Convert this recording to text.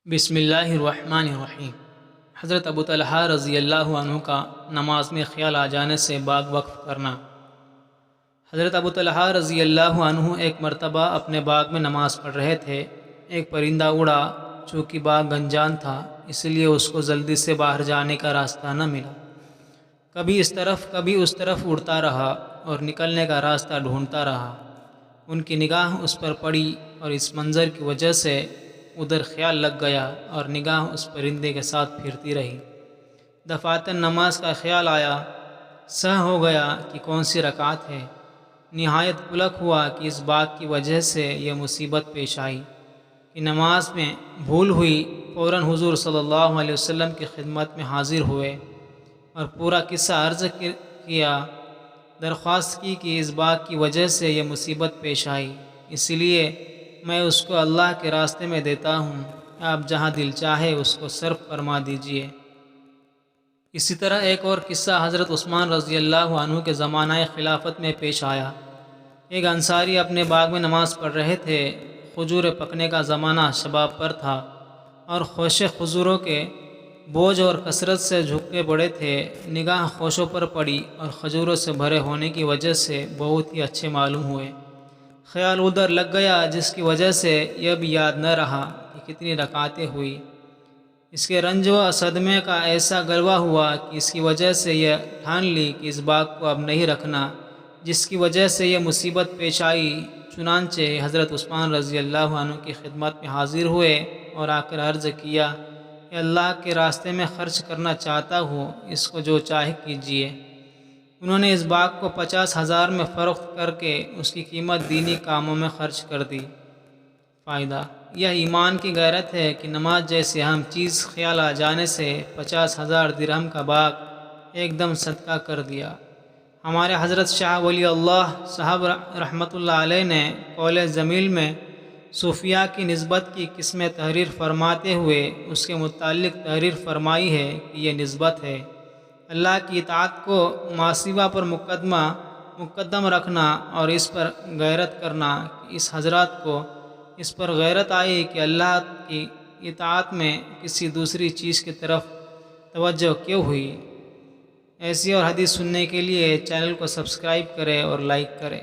بسم اللہ الرحمن الرحیم۔ حضرت ابو طلحہ رضی اللہ عنہ کا نماز میں خیال آ جانے سے باغ وقف کرنا۔ حضرت ابو طلحہ رضی اللہ عنہ ایک مرتبہ اپنے باغ میں نماز پڑھ رہے تھے۔ ایک پرندہ اڑا، چونکہ باغ گنجان تھا اس لیے اس کو جلدی سے باہر جانے کا راستہ نہ ملا۔ کبھی اس طرف کبھی اس طرف اڑتا رہا اور نکلنے کا راستہ ڈھونڈتا رہا۔ ان کی نگاہ اس پر پڑی اور اس منظر کی وجہ سے ادھر خیال لگ گیا اور نگاہ اس پرندے کے ساتھ پھرتی رہی۔ دفعتاً نماز کا خیال آیا، سہو ہو گیا کہ کون سی رکعت ہے۔ نہایت قلق ہوا کہ اس باغ کی وجہ سے یہ مصیبت پیش آئی کہ نماز میں بھول ہوئی۔ فوراً حضور صلی اللہ علیہ وسلم کی خدمت میں حاضر ہوئے اور پورا قصہ عرض کیا، درخواست کی کہ اس باغ کی وجہ سے یہ مصیبت پیش آئی، اس لیے میں اس کو اللہ کے راستے میں دیتا ہوں، آپ جہاں دل چاہے اس کو صرف فرما دیجئے۔ اسی طرح ایک اور قصہ حضرت عثمان رضی اللہ عنہ کے زمانہ خلافت میں پیش آیا۔ ایک انصاری اپنے باغ میں نماز پڑھ رہے تھے۔ کھجور پکنے کا زمانہ شباب پر تھا اور خوشے کھجوروں کے بوجھ اور کثرت سے جھکے پڑے تھے۔ نگاہ خوشوں پر پڑی اور کھجوروں سے بھرے ہونے کی وجہ سے بہت ہی اچھے معلوم ہوئے۔ خیال ادھر لگ گیا جس کی وجہ سے یہ بھی یاد نہ رہا کہ کتنی رکعتیں ہوئی۔ اس کے رنج و صدمے کا ایسا غلبہ ہوا کہ اس کی وجہ سے یہ ٹھان لی کہ اس باغ کو اب نہیں رکھنا، جس کی وجہ سے یہ مصیبت پیش آئی۔ چنانچہ حضرت عثمان رضی اللہ عنہ کی خدمت میں حاضر ہوئے اور آ کر عرض کیا کہ اللہ کے راستے میں خرچ کرنا چاہتا ہوں، اس کو جو چاہے کیجیے۔ انہوں نے اس باغ کو 50,000 میں فروخت کر کے اس کی قیمت دینی کاموں میں خرچ کر دی۔ فائدہ: یہ ایمان کی غیرت ہے کہ نماز جیسی اہم چیز خیال آ جانے سے 50,000 درہم کا باغ ایک دم صدقہ کر دیا۔ ہمارے حضرت شاہ ولی اللہ صاحب رحمۃ اللہ علیہ نے قول جمیل میں صوفیاء کی نسبت کی قسمیں تحریر فرماتے ہوئے اس کے متعلق تحریر فرمائی ہے کہ یہ نسبت ہے اللہ کی اطاعت کو ماسوا پر مقدم رکھنا اور اس پر غیرت کرنا کہ اس حضرات کو اس پر غیرت آئی کہ اللہ کی اطاعت میں کسی دوسری چیز کی طرف توجہ کیوں ہوئی۔ ایسی اور حدیث سننے کے لیے چینل کو سبسکرائب کریں اور لائک کریں۔